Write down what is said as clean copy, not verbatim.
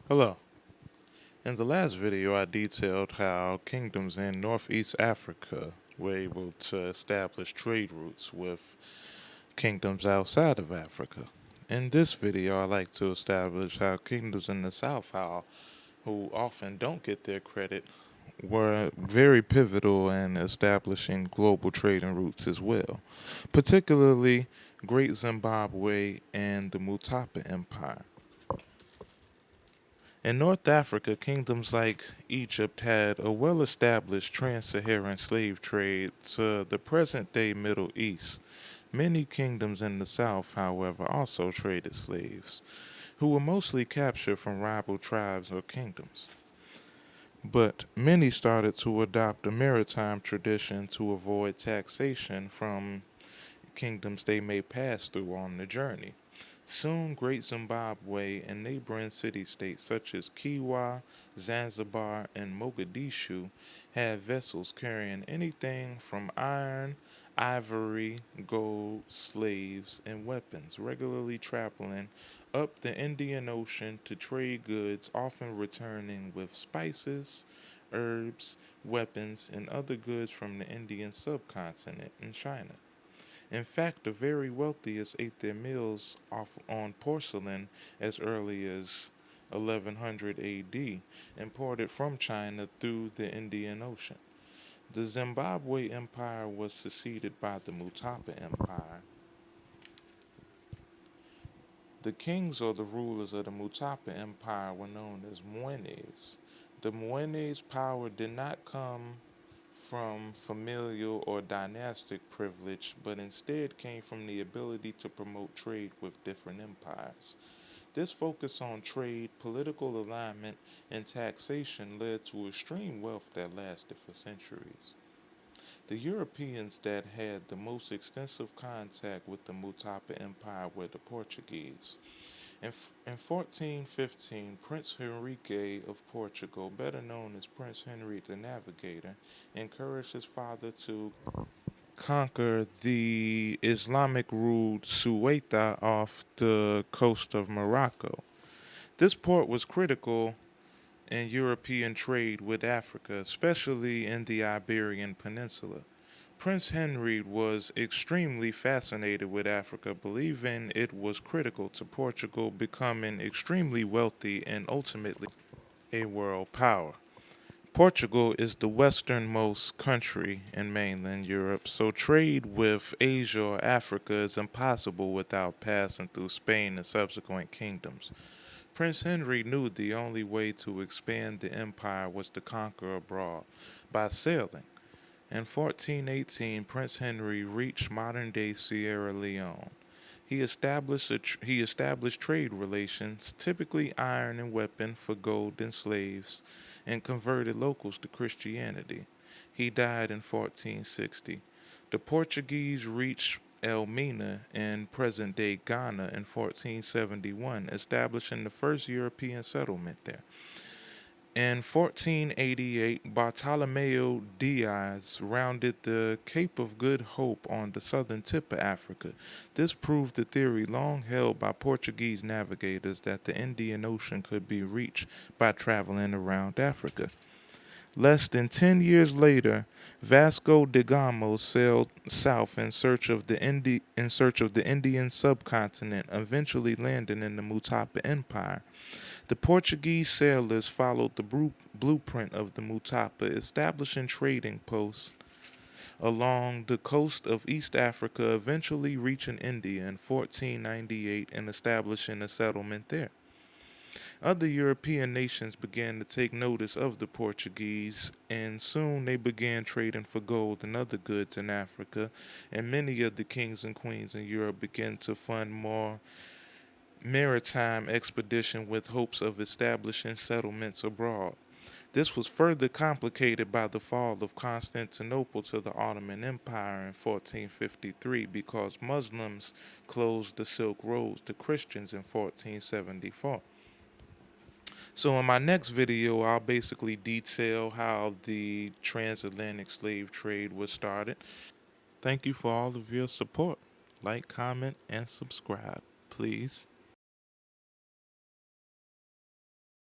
Hello. In the last video, I detailed how kingdoms in Northeast Africa were able to establish trade routes with kingdoms outside of Africa. In this video, I like to establish how kingdoms in the South, who often don't get their credit, were very pivotal in establishing global trading routes as well, particularly Great Zimbabwe and the Mutapa Empire. In North Africa, kingdoms like Egypt had a well established trans Saharan slave trade to the present day Middle East. Many kingdoms in the South, however, also traded slaves, who were mostly captured from rival tribes or kingdoms. But many started to adopt a maritime tradition to avoid taxation from kingdoms they may pass through on the journey. Soon, Great Zimbabwe and neighboring city-states such as Kiwa, Zanzibar, and Mogadishu had vessels carrying anything from iron, ivory, gold, slaves, and weapons, regularly traveling up the Indian Ocean to trade goods, often returning with spices, herbs, weapons, and other goods from the Indian subcontinent and China. In fact, the very wealthiest ate their meals off on porcelain as early as 1100 AD, imported from China through the Indian Ocean. The Zimbabwe Empire was succeeded by the Mutapa Empire. The kings or the rulers of the Mutapa Empire were known as Mwenes. The Mwenes' power did not come from familial or dynastic privilege, but instead came from the ability to promote trade with different empires. This focus on trade, political alignment, and taxation led to extreme wealth that lasted for centuries. The Europeans that had the most extensive contact with the Mutapa Empire were the Portuguese. In 1415, Prince Henrique of Portugal, better known as Prince Henry the Navigator, encouraged his father to conquer the Islamic ruled Ceuta off the coast of Morocco. This port was critical in European trade with Africa, especially in the Iberian Peninsula. Prince Henry was extremely fascinated with Africa, believing it was critical to Portugal becoming extremely wealthy and ultimately a world power. Portugal is the westernmost country in mainland Europe, so trade with Asia or Africa is impossible without passing through Spain and subsequent kingdoms. Prince Henry knew the only way to expand the empire was to conquer abroad by sailing. In 1418, Prince Henry reached modern-day Sierra Leone. He established trade relations, typically iron and weapon for gold and slaves, and converted locals to Christianity. He died in 1460. The Portuguese reached Elmina in present-day Ghana in 1471, establishing the first European settlement there. In 1488, Bartolomeo Diaz rounded the Cape of Good Hope on the southern tip of Africa. This proved the theory long held by Portuguese navigators that the Indian Ocean could be reached by traveling around Africa. Less than 10 years later, Vasco da Gama sailed south in search of the Indian subcontinent, eventually landing in the Mutapa Empire. The Portuguese sailors followed the blueprint of the Mutapa, establishing trading posts along the coast of East Africa, eventually reaching India in 1498 and establishing a settlement there. Other European nations began to take notice of the Portuguese, and soon they began trading for gold and other goods in Africa, and many of the kings and queens in Europe began to fund more maritime expedition with hopes of establishing settlements abroad. This was further complicated by the fall of Constantinople to the Ottoman Empire in 1453 because Muslims closed the Silk Road to Christians in 1474. So in my next video, I'll basically detail how the transatlantic slave trade was started. Thank you for all of your support. Like, comment, and subscribe, please.